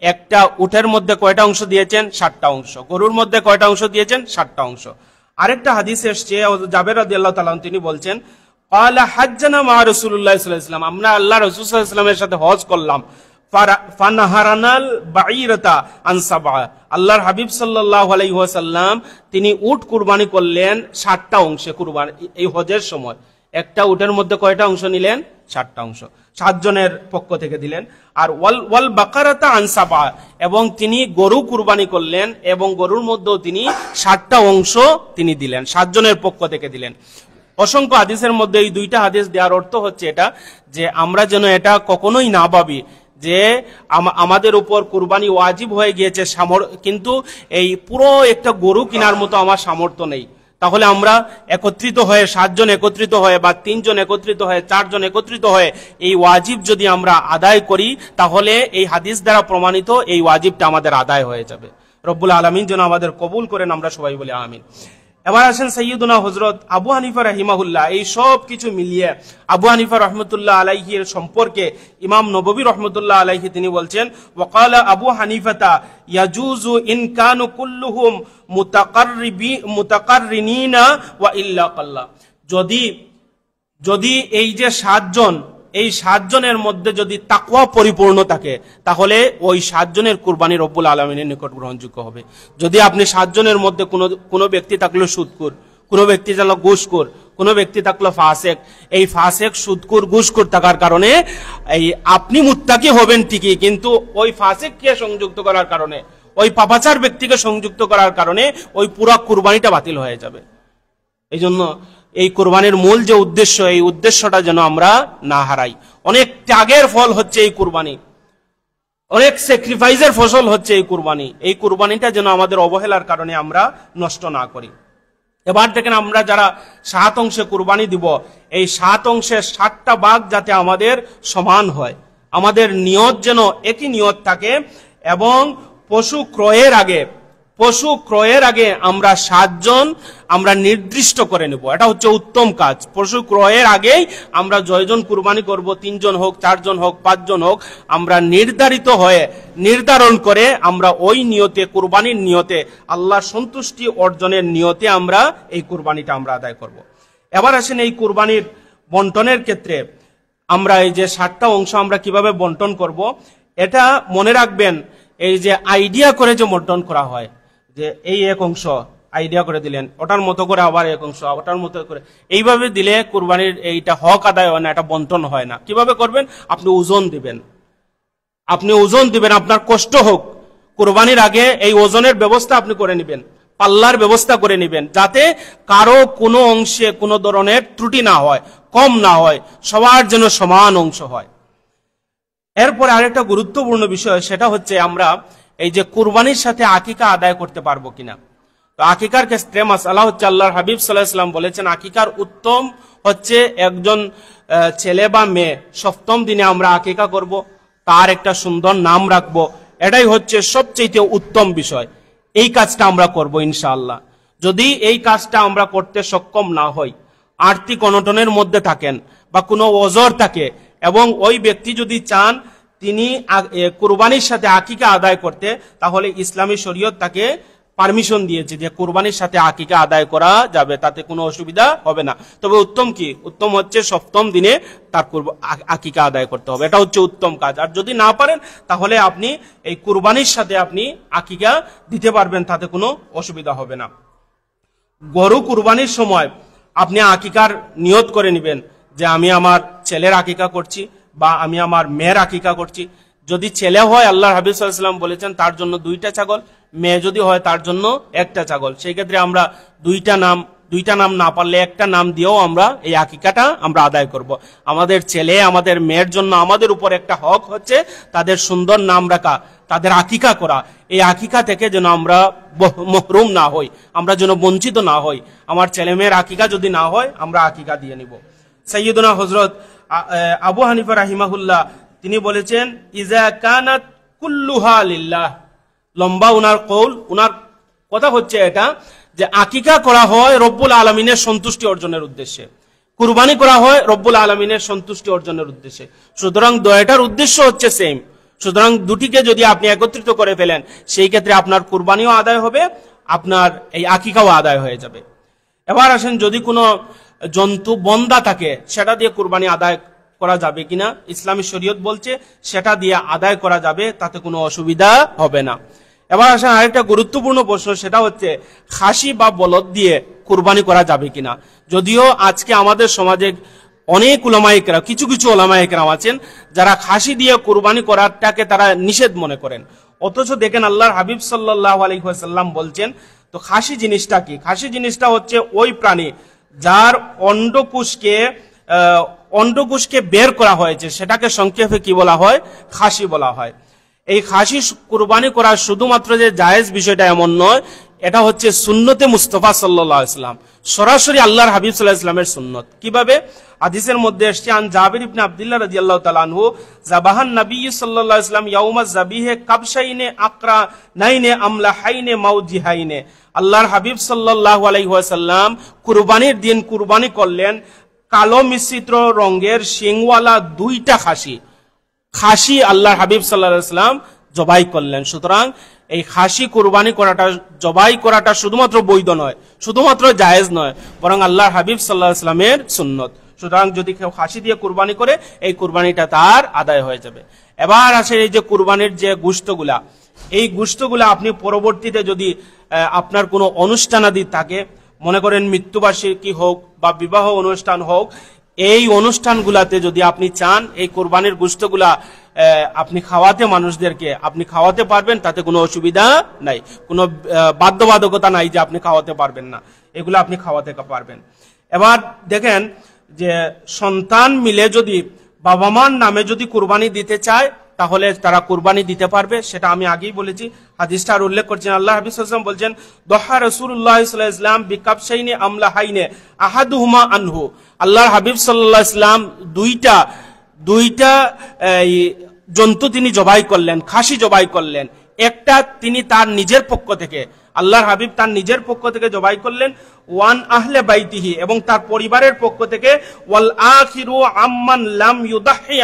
একটা উটের মধ্যে কয়টা অংশ দিয়েছেন? 60টা অংশ। গরুর মধ্যে কয়টা অংশ দিয়েছেন? 60টা অংশ। আরেকটা হাদিস এসেছে জাবের রাদিয়াল্লাহু তাআলা তিনি বলছেন ক্বালা হাজ্জানা মা রাসূলুল্লাহ সাল্লাল্লাহু আলাইহি ওয়াসাল্লাম, আমরা আল্লাহ রাসূল সাল্লাল্লাহু আলাইহি ওয়াসাল্লামের সাথে হজ করলাম। ফানাহারানাল বাঈরাতা আন সাবআ, আল্লাহর হাবিব সাল্লাল্লাহু আলাইহি ওয়াসাল্লাম তিনি উট কুরবানি করলেন 60টা অংশে কুরবানি। এই হজের সময় একটা উটের মধ্যে কয়টা অংশ নিলেন? 60টা অংশ, 7 জনের পক্ষ থেকে দিলেন। আর ওয়াল বাকারাতা আন সাবআ, এবং তিনি গরু কুরবানি করলেন এবং গরুর মধ্যেও তিনি 60টা অংশ তিনি দিলেন, 7 জনের পক্ষ থেকে দিলেন। অসংখ্য হাদিসের মধ্যে এই 2টা হাদিস দেওয়ার অর্থ হচ্ছে এটা যে আমরা যেন এটা কখনোই না ভাবি যে আমাদের উপর কুরবানি ওয়াজিব হয়ে গিয়েছে, কিন্তু এই পুরো একটা গরু কেনার মতো আমার সামর্থ্য নেই, তাহলে আমরা একত্রিত হয়ে 7 জন একত্রিত হয়ে বা 3 জন একত্রিত হয়ে 4 জন একত্রিত হয়ে এই ওয়াজিব যদি আমরা আদায় করি, তাহলে এই হাদিস দ্বারা প্রমাণিত এই ওয়াজিবটা আমাদের আদায় হয়ে যাবে। রব্বুল আলামিন যেন আমাদের কবুল করেন, আমরা সবাই বলি আমিন। এবার আসেন সাইয়্যিদুনা হযরত আবু হানিফা রাহিমাহুল্লাহ, এই সব কিছু মিলিয়ে আবু হানিফা রাহমাতুল্লাহ আলাইহির সম্পর্কে ইমাম নববী রাহমাতুল্লাহ আলাইহি তিনি বলছেন ওয়াকালা আবু হানিফাতা ইয়াজুজু ইন কানু কুল্লুহুম মুতাকাররিনিনা ওয়া ইল্লা কাল্লা, যদি এই যে 7 জন, এই 7 জনের মধ্যে যদি তাকওয়া পরিপূর্ণ থাকে, তাহলে ওই 7 জনের কুরবানি রব্বুল আলামিনের নিকট গ্রহণযোগ্য হবে। যদি আপনি 7 জনের মধ্যে কোনো ব্যক্তি থাকলো সুদকুর, কোনো ব্যক্তি থাকলো ঘুষখোর, কোনো ব্যক্তি থাকলো ফাসেক, এই ফাসেক সুদকুর ঘুষখোর থাকার কারণে এই আপনি মুত্তাকি হবেন ঠিকই, কিন্তু ওই ফাসেককে সংযুক্ত করার কারণে, ওই পাপাচার ব্যক্তিকে সংযুক্ত করার কারণে ওই পুরো কুরবানিটা বাতিল হয়ে যাবে। এই জন্য এই কুরবানির মূল যে উদ্দেশ্য, এই উদ্দেশ্যটা যেন আমরা না হারাই। অনেক ত্যাগের ফল হচ্ছে এই কুরবানি, অনেক স্যাক্রিফাইসের ফসল হচ্ছে এই কুরবানি। এই কুরবানিটা যেন আমাদের অবহেলার কারণে আমরা নষ্ট না করি। এবার দেখেন আমরা যারা 7 অংশে কুরবানি দিব, এই 7 অংশের 7টা ভাগ যাতে আমাদের সমান হয়, আমাদের নিয়ত যেন একই নিয়ত থাকে, এবং পশু ক্রয়ের আগে আমরা 7 জন আমরা নির্দিষ্ট করে নেব, এটা হচ্ছে উত্তম কাজ। পশু ক্রয়ের আগেই আমরা জয়জন কুরবানি করব, 3 জন হোক, 4 জন হোক, 5 জন হোক, আমরা নির্ধারণ করে আমরা ওই নিয়তে, কুরবানির নিয়তে, আল্লাহ সন্তুষ্টি অর্জনের নিয়তে আমরা এই কুরবানিটা আমরা আদায় করব। এবার আসেন এই কুরবানির বন্টনের ক্ষেত্রে আমরা এই যে 7টা অংশ আমরা কিভাবে বন্টন করব, এটা মনে রাখবেন। এই যে আইডিয়া করে যে বন্টন করা হয়, যে এই এক অংশ আইডিয়া করে দিলেন, ওটার মতো করে আবার এক অংশ, ওটার মতো করে, এইভাবে দিলে কুরবানির এইটা হক আদায় হয় না, এটা বন্টন হয় না। কিভাবে করবেন? আপনি ওজন দিবেন, আপনার কষ্ট হোক, কুরবানির আগে এই ওজনের ব্যবস্থা আপনি করে নেবেন, পাল্লার ব্যবস্থা করে নেবেন, যাতে কারো কোনো অংশে কোনো ধরনের ত্রুটি না হয়, কম না হয়, সবার যেন সমান অংশ হয়। এরপরে আরেকটা গুরুত্বপূর্ণ বিষয়, সেটা হচ্ছে আমরা এই যে কুরবানির সাথে আকিকা আদায় করতে পারবো কিনা। তো আকিকার ক্ষেত্রে মাসআলা হচ্ছে আল্লাহর হাবিব সাল্লাল্লাহু আলাইহি ওয়াসাল্লাম বলেছেন আকিকার উত্তম হচ্ছে একজন ছেলে বা মেয়ে 7ম দিনে আমরা আকিকা করব, তার একটা সুন্দর নাম রাখবো, এটাই হচ্ছে সবচেয়ে উত্তম বিষয়। এই কাজটা আমরা করব ইনশাআল্লাহ। যদি এই কাজটা আমরা করতে সক্ষম না হই, আর্থিক অনটনের মধ্যে থাকেন বা কোনো ওজর থাকে, এবং ওই ব্যক্তি যদি চান তিনি কুরবানির সাথে আকিকা আদায় করতে, তাহলে ইসলামী শরীয়ত তাকে পারমিশন দিয়েছে যে কুরবানির সাথে আকিকা আদায় করা যাবে, তাতে কোনো অসুবিধা হবে না। তবে উত্তম কি? উত্তম হচ্ছে 7ম দিনে তার আকিকা আদায় করতে হবে, এটা হচ্ছে উত্তম কাজ। আর যদি না পারেন তাহলে আপনি এই কুরবানির সাথে আপনি আকিকা দিতে পারবেন, তাতে কোনো অসুবিধা হবে না। গরু কুরবানির সময় আপনি আকিকার নিয়ত করে নেবেন যে আমি আমার ছেলের আকিকা করছি বা আমি আমার মেয়ের আকিকা করছি। যদি ছেলে হয় আল্লাহর হাবিব সাল্লাল্লাহু আলাইহি ওয়াসাল্লাম বলেছেন তার জন্য 2টা ছাগল, মেয়ে যদি হয় তার জন্য 1টা ছাগল। সেই ক্ষেত্রে আমরা 2টা নাম না পারলে 1টা নাম দিয়েও আমরা এই আকিকাটা আমরা আদায় করব। আমাদের ছেলে আমাদের মেয়ের জন্য আমাদের উপর একটা হক হচ্ছে তাদের সুন্দর নাম রাখা, তাদের আকিকা করা। এই আকিকা থেকে যেন আমরা মহরুম না হই, আমরা যেন বঞ্চিত না হই। আমার ছেলে মেয়ের আকিকা যদি না হয় আমরা আকিকা দিয়ে নিব। সাইয়্যিদুনা হযরত আবু হানিফা রাহিমাহুল্লাহ তিনি বলেছেন ইজা কানাত কুল্লুহা লিল্লাহ। লম্বা উনার কৌল, উনার কথা হচ্ছে এটা যে আকিকা করা হয় রব্বুল আলামিনের সন্তুষ্টি অর্জনের উদ্দেশ্যে, কুরবানি করা হয় রব্বুল আলামিনের সন্তুষ্টি অর্জনের উদ্দেশ্যে। সুতরাং দয়াটার উদ্দেশ্য হচ্ছে সেম। সুতরাং দুটিকে যদি আপনি একত্রিত করে ফেলেন সেই ক্ষেত্রে আপনার কুরবানিও আদায় হবে, আপনার এই আকিকাও আদায় হয়ে যাবে। এবার আসেন, যদি কোনো জন্তু বন্দা থাকে সেটা দিয়ে কুরবানি আদায় করা যাবে কিনা? ইসলামী শরীয়ত বলছে সেটা দিয়ে আদায় করা যাবে, তাতে কোনো অসুবিধা হবে না। এবার আসেন আরেকটা গুরুত্বপূর্ণ প্রশ্ন, সেটা হচ্ছে খাসি বা বলদ দিয়ে কুরবানি করা যাবে কিনা। যদিও আজকে আমাদের সমাজে অনেক উলামায়ে কেরাম, কিছু উলামায়ে কেরাম আছেন যারা খাসি দিয়ে কুরবানি করাটাকে তারা নিষেধ মনে করেন, অথচ দেখেন আল্লাহর হাবিব সাল্লাল্লাহু আলাইহি ওয়াসাল্লাম বলছেন। তো খাসি জিনিসটা কি? খাসি জিনিসটা হচ্ছে ওই প্রাণী যার অন্ডকোষকে বের করা হয়েছে, সেটাকে সংক্ষেপে কি বলা হয়? খাসি বলা হয়। এই খাসি কুরবানি করা শুধুমাত্র যে জায়েজ বিষয়টা এমন নয়, এটা হচ্ছে সুন্নতে মুস্তাফা সাল্লাল্লাহু আলাইহি ওয়াসাল্লাম, সরাসরি আল্লাহর হাবিব সাল্লাল্লাহু আলাইহি ওয়াসাল্লামের সুন্নত। কিভাবে? হাদিসের মধ্যে এসেছে আন জাবির ইবনে আব্দুল্লাহ রাদিয়াল্লাহু তাআলা আনহু যাবাহান নবী সাল্লাল্লাহু আলাইহি ওয়াসাল্লাম ইয়াউমা যাবিহে কাবশাইনে আকরা নাইনে আমলাহাইনে মাউজিহাইনে। আল্লাহর হাবিব সাল্লাল্লাহু আলাইহি ওয়াসাল্লাম কুরবানির দিন কুরবানি করলেন কালো মিশ্রিত রঙের শিংওয়ালা 2টা খাসি আল্লাহর হাবিব সাল্লাল্লাহু আলাইহি ওয়াসাল্লাম জবাই করলেন। সুতরাং এই খাসি কুরবানি করাটা, জবাই করাটা শুধুমাত্র বৈধ নয়, শুধুমাত্র জায়েজ নয়, বরং আল্লাহর হাবিব সাল্লাল্লাহু আলাইহি ওয়াসাল্লামের সুন্নত। সুতরাং যদি কেউ খাসি দিয়ে কুরবানি করে এই কুরবানিটা তার আদায় হয়ে যাবে। এবার আসে এই যে কুরবানির যে গোশতগুলা, এই গোশতগুলা আপনি পরবর্তীতে যদি আপনার কোনো অনুষ্ঠানাদি থাকে, মনে করেন মৃত্যুবার্ষিকী হোক বা বিবাহ অনুষ্ঠান হোক, এই অনুষ্ঠানগুলাতে যদি আপনি চান এই কোরবানির গোশতগুলা আপনি খাওয়াতে মানুষদেরকে, আপনি খাওয়াতে পারবেন, তাতে কোনো অসুবিধা নাই, কোনো বাধ্যবাধকতা নাই যে আপনি খাওয়াতে পারবেন না, এগুলো আপনি খাওয়াতে পারবেন। এবার দেখেন যে সন্তান মিলে যদি বাবা মার নামে যদি কুরবানি দিতে চায় তাহলে তারা কুরবানি দিতে পারবে, সেটা আমি আগেই বলেছি। হাদিসটা আর উল্লেখ করছেন, আল্লাহ হাবিব সাল্লাল্লাহু আলাইহি ওয়াসাল্লাম বলছেন দহা রাসূলুল্লাহ সাল্লাল্লাহু আলাইহি ওয়াসাল্লাম বিকাবশাইনি আমলাহাইনে আহাদুহুমা আনহু। আল্লাহর হাবিব সাল্লাল্লাহু আলাইহি ওয়াসাল্লাম দুইটা জন্তু তিনি জবাই করলেন, খাসি জবাই করলেন। একটা তিনি তার নিজের পক্ষ থেকে, আল্লাহর হাবিব তার নিজের পক্ষ থেকে জবাই করলেন, ওয়ান আহলে বাইতিহি, এবং তার পরিবারের পক্ষ থেকে, ওয়াল আখিরু আম্মান লাম ইউদাহি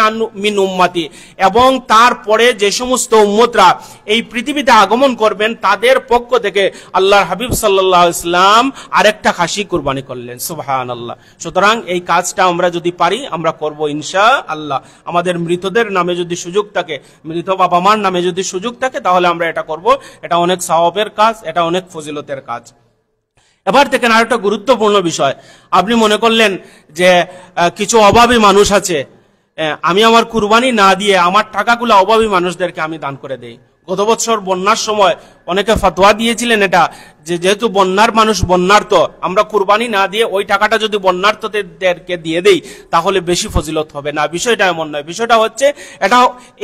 মিন উম্মতি, এবং তারপরে যে সমস্ত উম্মতরা এই পৃথিবীতে আগমন করবেন তাদের পক্ষ থেকে আল্লাহর হাবিব সাল্লাল্লাহু আলাইহি ওয়াসাল্লাম আরেকটা খাসি কুরবানি করলেন। সুবহানাল্লাহ। সুতরাং এই কাজটা আমরা যদি পারি আমরা করব ইনশাআল্লাহ। আমাদের মৃতদের নামে যদি সুযোগ থাকে, মৃত বাবা মার নামে যদি সুযোগ থাকে তাহলে আমরা এটা করব। এটা অনেক সওয়াবের কাজ, এটা অনেক ফজিলতের কাজ। এবার দেখেন আরেকটা গুরুত্বপূর্ণ বিষয়, আপনি মনে করলেন যে কিছু অভাবী মানুষ আছে, আমি আমার কুরবানি না দিয়ে আমার টাকাগুলো অভাবী মানুষদেরকে আমি দান করে দেই। গত বছর বন্যার সময় অনেকে ফতোয়া দিয়েছিলেন এটা, যে যেহেতু বন্যার মানুষ বন্যার্ত, আমরা কুরবানি না দিয়ে ওই টাকাটা যদি বন্যার্তদেরকে দিয়ে দেই তাহলে বেশি ফজিলত হবে না। বিষয়টা এমন নয়, বিষয়টা হচ্ছে এটা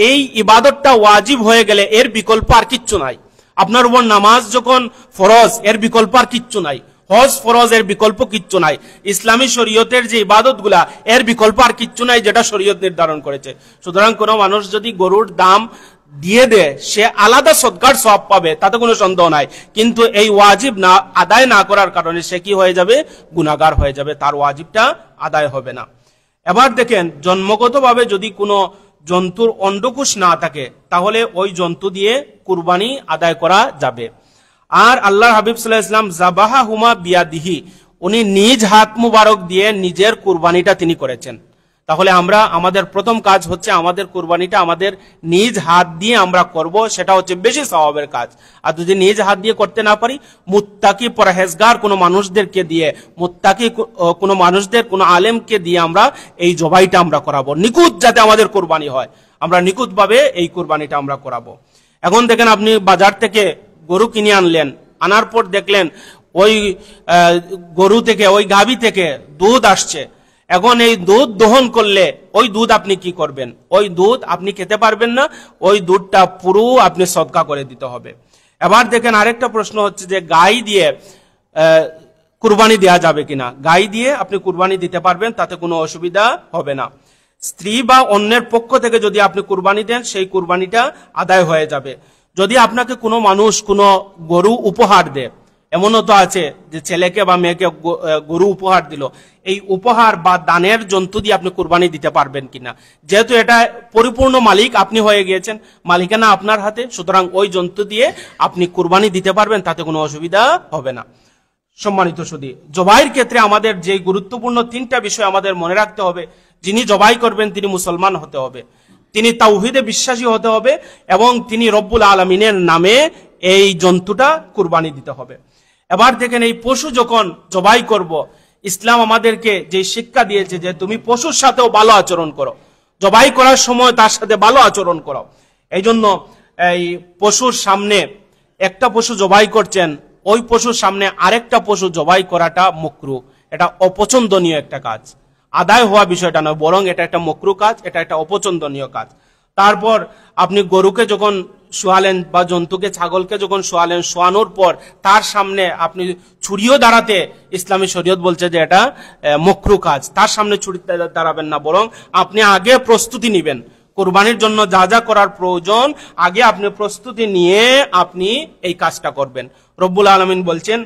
এই ইবাদতটা ওয়াজিব হয়ে গেলে এর বিকল্প আর কিচ্ছু নাই। আপনার উপর নামাজ যখন ফরজ, এর বিকল্প আর কিচ্ছু নাই। হজ ফরজ, এর বিকল্প কিচ্ছু নাই। ইসলামী শরীয়তের যে ইবাদতগুলা এর বিকল্প আর কিচ্ছু নাই যেটা শরীয়ত নির্ধারণ করেছে। সুতরাং কোনো মানুষ যদি গরুর দাম দিয়ে দেয় সে আলাদা সদকার সওয়াব পাবে, তাতে কোনো সন্দেহ নাই, কিন্তু এই ওয়াজিব না আদায় না করার কারণে সে কি হয়ে যাবে? গুনাহগার হয়ে যাবে, তার ওয়াজিবটা আদায় হবে না। এবার দেখেন জন্মগতভাবে যদি কোনো জন্তুর অন্ডকোষ না থাকে তাহলে ওই জন্তু দিয়ে কুরবানি আদায় করা যাবে। আর আল্লাহর হাবিব সাল্লাল্লাহু আলাইহি ওয়াসাল্লাম জাবাহা হুমা বিয়াদিহি, উনি নিজ হাত মুবারক দিয়ে নিজের কুরবানিটা তিনি করেছেন। তাহলে আমরা আমাদের প্রথম কাজ হচ্ছে আমাদের কুরবানিটা আমাদের নিজ হাত দিয়ে আমরা করব, সেটা হচ্ছে বেশি সওয়াবের কাজ। আর যদি নিজ হাত দিয়ে করতে না পারি, মুত্তাকি পরহেজগার কোনো মানুষদেরকে দিয়ে, মুত্তাকি কোনো মানুষদের কোনো আলেমকে দিয়ে আমরা এই জবাইটা আমরা করাবো, নিখুঁত যাতে আমাদের কুরবানি হয়, আমরা নিখুঁতভাবে এই কুরবানিটা আমরা করাবো। এখন দেখেন আপনি বাজার থেকে গরু কিনে আনলেন, আনার পর দেখলেন ওই গরু থেকে, ওই গাভী থেকে দুধ আসছে। এখন এই দুধ দহন করলে ওই দুধ আপনি কি করবেন? ওই দুধ আপনি খেতে পারবেন না, ওই দুধটা পুরো আপনি সদকা করে দিতে হবে। এবার দেখেন আরেকটা প্রশ্ন হচ্ছে যে গাই দিয়ে কুরবানি দেওয়া যাবে কিনা। গাই দিয়ে আপনি কুরবানি দিতে পারবেন, তাতে কোনো অসুবিধা হবে না। স্ত্রী বা অন্যের পক্ষ থেকে যদি আপনি কুরবানি দেন, সেই কুরবানিটা আদায় হয়ে যাবে। যদি আপনাকে কোনো মানুষ কোনো গরু উপহার দেয়, এমনও তো আছে যে ছেলেকে বা মেয়েকে গরু উপহার দিল, এই উপহার বা দানের জন্তু দিয়ে আপনি কুরবানি দিতে পারবেন কিনা। যেহেতু এটা পরিপূর্ণ মালিক আপনি হয়ে গিয়েছেন, মালিকানা আপনার হাতে, সুতরাং ওই জন্তু দিয়ে আপনি কুরবানি দিতে পারবেন, তাতে কোনো অসুবিধা হবে না। সম্মানিত সুধী, জবাইয়ের ক্ষেত্রে আমাদের যে গুরুত্বপূর্ণ তিনটা বিষয় আমাদের মনে রাখতে হবে। যিনি জবাই করবেন তিনি মুসলমান হতে হবে, তিনি তাওহীদে বিশ্বাসী হতে হবে, এবং তিনি রব্বুল আলামিনের নামে এই জন্তুটা কুরবানি দিতে হবে। এবার দেখেন এই পশু যখন জবাই করব, ইসলাম আমাদেরকে যে শিক্ষা দিয়েছে যে তুমি পশুর সাথেও ভালো আচরণ করো, জবাই করার সময় তার সাথে ভালো আচরণ করো। এই জন্য এই পশুর সামনে একটা পশু জবাই করছেন, ওই পশুর সামনে আরেকটা পশু জবাই করাটা মাকরুহ, এটা অপছন্দনীয় একটা কাজ, আদায় হওয়া বিষয়টা নয়, বরং এটা একটা মাকরুহ কাজ, এটা একটা অপছন্দনীয় কাজ। তারপর আপনি গরুকে যখন শোয়ালেন বা জন্তুকে ছাগলকে যখন শোয়ালেন, শোয়ানোর পর তার সামনে আপনি ছুরিও দাঁড়াতে ইসলামী শরীয়ত বলছে যে এটা মাকরুহ কাজ, তার সামনে ছুরি দাঁড়াবেন না, বরং আপনি আগে প্রস্তুতি নেবেন কুরবানির জন্য, যা যা করার প্রয়োজন আগে আপনি প্রস্তুতি নিয়ে আপনি এই কাজটা করবেন। রব্বুল আলামিন বলছেন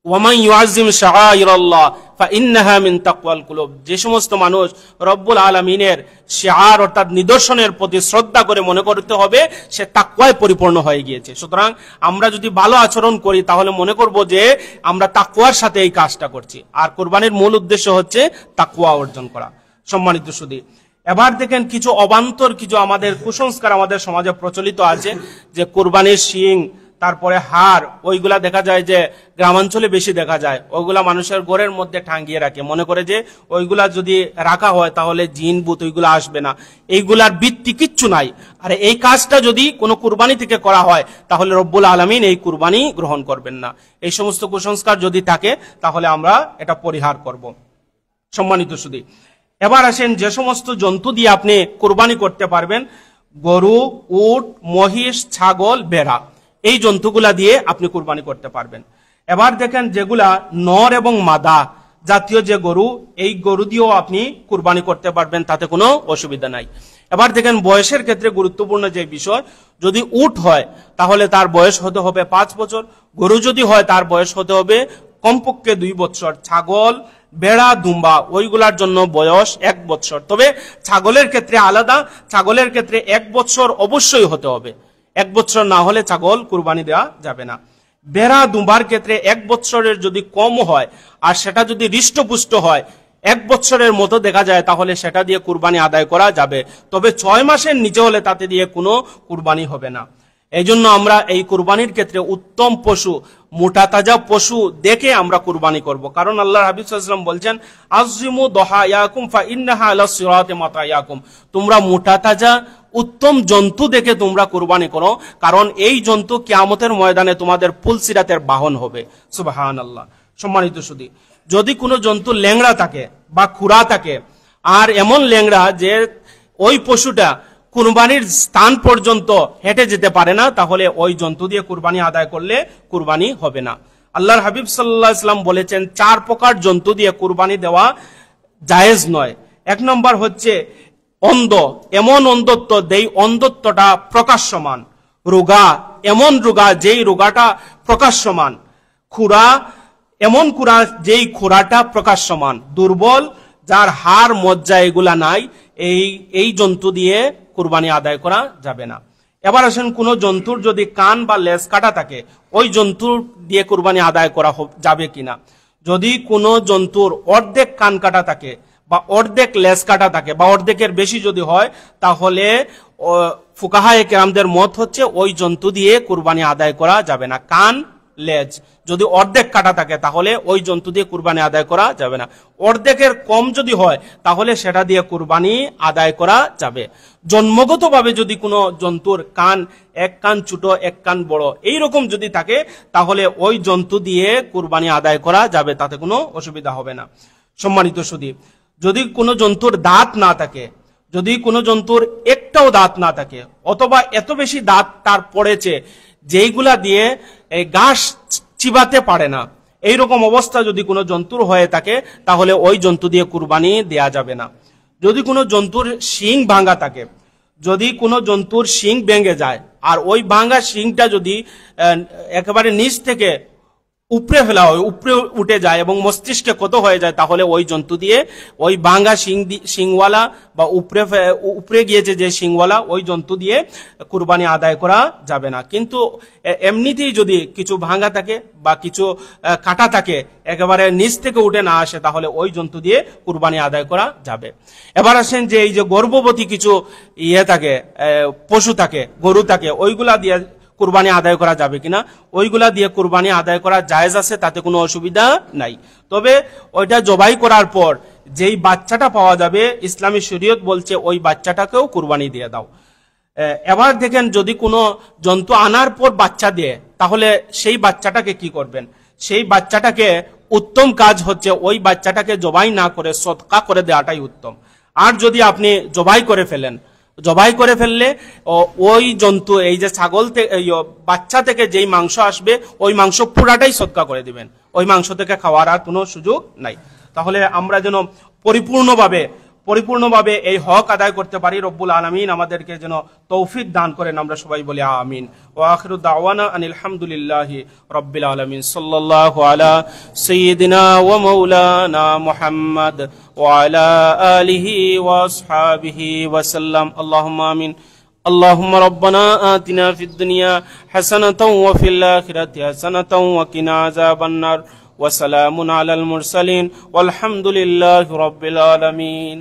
ওয়ামান ইউআযযিম শাআইরাল্লাহ ফাইন্নাহা মিন তাকওয়াল কুলুব, যে সমস্ত মানুষ রব্বুল আলামিনের শিআর অর্থাৎ নিদর্শনের প্রতি শ্রদ্ধা করে মনে করতে হবে সে তাকওয়ায় পরিপূর্ণ হয়ে গিয়েছে। সুতরাং আমরা যদি ভালো আচরণ করি তাহলে মনে করব যে আমরা তাকওয়ার সাথে এই কাজটা করছি, আর কুরবানির মূল উদ্দেশ্য হচ্ছে তাকওয়া অর্জন করা। সম্মানিত সুধী, এবার দেখেন কিছু অবান্তর কিছু আমাদের কুসংস্কার আমাদের সমাজে প্রচলিত আছে, যে কুরবানির শিং, তারপরে হাড়, ওইগুলা দেখা যায় যে গ্রামাঞ্চলে বেশি দেখা যায়, ওইগুলা মানুষের ঘরের মধ্যে টাঙ্গিয়ে রাখে, মনে করে যে ওইগুলা যদি রাখা হয় তাহলে জিন ভূত ওইগুলা আসবে না। এইগুলার ভিত্তি কিচ্ছু নাই। আর এই কাজটা যদি কোনো কুরবানি থেকে করা হয় তাহলে রব্বুল আলামিন এই কুরবানি গ্রহণ করবেন না। এই সমস্ত কুসংস্কার যদি থাকে তাহলে আমরা এটা পরিহার করব। সম্মানিত সুধী, এবার আসেন যে সমস্ত জন্তু দিয়ে আপনি কুরবানি করতে পারবেন, গরু, উট, মহিষ, ছাগল, ভেড়া, এই জন্তুগুলা দিয়ে আপনি কুরবানি করতে পারবেন। এবার দেখেন যেগুলা নর এবং মাদা জাতীয় যে গরু, এই গরু দিয়েও আপনি কুরবানি করতে পারবেন, তাতে কোনো অসুবিধা নাই। এবার দেখেন বয়সের ক্ষেত্রে গুরুত্বপূর্ণ যে বিষয়, যদি উট হয় তাহলে তার বয়স হতে হবে 5 বছর, গরু যদি হয় তার বয়স হতে হবে কমপক্ষে 2 বছর, ছাগল, বেড়া, দুম্বা ওইগুলার জন্য বয়স 1 বছর। তবে ছাগলের ক্ষেত্রে আলাদা, ছাগলের ক্ষেত্রে 1 বছর অবশ্যই হতে হবে, 1 বছর না হলে ছাগল কুরবানি দেওয়া যাবে না। বেড়া, দুম্বার ক্ষেত্রে 1 বছরের যদি কম হয় আর সেটা যদি হৃষ্টপুষ্ট হয়, 1 বছরের মতো দেখা যায়, তাহলে সেটা দিয়ে কুরবানি আদায় করা যাবে। তবে 6 মাসের নিচে হলে তাতে দিয়ে কোনো কুরবানি হবে না। এই জন্য আমরা এই কুরবানির ক্ষেত্রে উত্তম পশু, মোটা তাজা পশু দেখে আমরা কুরবানি করব, কারণ আল্লাহর হাবিব সাল্লাল্লাহু আলাইহি ওয়াসাল্লাম বলছেন আযিমু দহায়াকুম ফাইন্নাহা আলা সিরাতি মাতায়াকুম, তোমরা মোটা তাজা উত্তম জন্তু দেখে তোমরা কুরবানি করো, কারণ এই জন্তু কিয়ামতের ময়দানে তোমাদের পুলসিরাতের বাহন হবে। সুবহানাল্লাহ। সম্মানিত সুধী, যদি কোনো জন্তু ল্যাংড়া থাকে বা খুরা থাকে, আর এমন ল্যাংড়া যে ওই পশুটা কুরবানির স্থান পর্যন্ত হেঁটে যেতে পারে না, তাহলে ওই জন্তু দিয়ে কুরবানি আদায় করলে কুরবানি হবে না। আল্লাহর হাবিব সাল্লাল্লাহু আলাইহি ওয়াসাল্লাম বলেছেন 4 প্রকার জন্তু দিয়ে কুরবানি দেওয়া জায়েজ নয়। 1 নম্বর হচ্ছে অন্ধ, এমন অন্ধত্ব যেই অন্ধত্বটা প্রকাশ্যমান, রোগা, এমন রোগা যেই রোগাটা প্রকাশ্যমান, খুরা, এমন খুরা যেই খুরাটা প্রকাশ্যমান, দুর্বল, যার হাড় মজ্জা এগুলা নাই, এই জন্তু দিয়ে কুরবানি আদায় করা যাবে না। এবার আসেন কোন জন্তুর যদি কান বা লেজ কাটা থাকে, ওই জন্তুর দিয়ে কুরবানি আদায় করা যাবে কিনা। যদি কোনো জন্তুর অর্ধেক কান কাটা থাকে বা অর্ধেক লেজ কাটা থাকে বা অর্ধেকের বেশি যদি হয়, তাহলে ফুকাহায়ে কেরামদের মত হচ্ছে ওই জন্তু দিয়ে কুরবানি আদায় করা যাবে না। কান লেজ যদি অর্ধেক কাটা থাকে তাহলে ওই জন্তু দিয়ে কুরবানি আদায় করা যাবে না। অর্ধেকের কম যদি হয় তাহলে সেটা দিয়ে কুরবানি আদায় করা যাবে। জন্মগতভাবে যদি কোনো জন্তুর কান, এক কান ছোট এক কান বড় এইরকম যদি থাকে, তাহলে ওই জন্তু দিয়ে কুরবানি আদায় করা যাবে, তাতে কোনো অসুবিধা হবে না। সম্মানিত সুধী, যদি কোনো জন্তুর দাঁত না থাকে, যদি কোনো জন্তুর একটাও দাঁত না থাকে, অথবা এত বেশি দাঁত তার পড়েছে যেইগুলা দিয়ে এই ঘাস চিবাতে পারে না, এইরকম অবস্থা যদি কোনো জন্তুর হয়ে থাকে, তাহলে ওই জন্তু দিয়ে কুরবানি দেয়া যাবে না। যদি কোনো জন্তুর শিং ভাঙা থাকে, যদি কোনো জন্তুর শিং ভেঙে যায় আর ওই ভাঙা শিংটা যদি একেবারে নিচ থেকে উপরে ফেলা হয়, উপরে উঠে যায় এবং মস্তিষ্কে ক্ষত হয়ে যায়, তাহলে ওই জন্তু দিয়ে, ওই ভাঙা শিংওয়ালা বা উপরে গিয়েছে যে শিংওয়ালা, ওই জন্তু দিয়ে কুরবানি আদায় করা যাবে না। কিন্তু এমনিতেই যদি কিছু ভাঙা থাকে বা কিছু কাটা থাকে, একেবারে নিচ থেকে উঠে না আসে, তাহলে ওই জন্তু দিয়ে কুরবানি আদায় করা যাবে। এবার আসেন যে এই যে গর্ভবতী কিছু থাকে, পশু থাকে, গরু থাকে, ওইগুলা দিয়ে কুরবানি আদায় করা যাবে কিনা। ওইগুলা দিয়ে কুরবানি আদায় করা জায়েজ আছে, তাতে কোনো অসুবিধা নাই। তবে ওইটা জবাই করার পর যেই বাচ্চাটা পাওয়া যাবে, ইসলামী শরীয়ত বলছে ওই বাচ্চাটাকেও কুরবানি দিয়ে দাও। এবার দেখেন, যদি কোনো জন্তু আনার পর বাচ্চা দেয়, তাহলে সেই বাচ্চাটাকে কি করবেন? সেই বাচ্চাটাকে উত্তম কাজ হচ্ছে ওই বাচ্চাটাকে জবাই না করে সদকা করে দেওয়াটাই উত্তম। আর যদি আপনি জবাই করে ফেললে ওই জন্তু, এই যে ছাগল থেকে বাচ্চা থেকে যেই মাংস আসবে, ওই মাংস পুরাটাই সদকা করে দিবেন, ওই মাংস থেকে খাওয়ার আর কোনো সুযোগ নাই। তাহলে আমরা যেন পরিপূর্ণভাবে এই হক আদায় করতে পারি, রব্বুল আলামিন আমাদেরকে যেন তৌফিক দান করেন। আমরা সবাই বলি আমিন। ওয়া আখিরু দাওয়ানা আনিল হামদুলিল্লাহি রাব্বিল আলামিন। সাল্লাল্লাহু আলা সাইয়্যিদিনা ওয়া মাওলানা মুহাম্মদ ওয়া আলা আলিহি ওয়া আসহাবিহি ওয়া সাল্লাম। আল্লাহুম্মা আমিন। اللهم ربنا آتنا في الدنيا حسنة وفي الآخرة حسنة وقنا عذاب النار وسلام على المرسلين والحمد لله رب العالمين.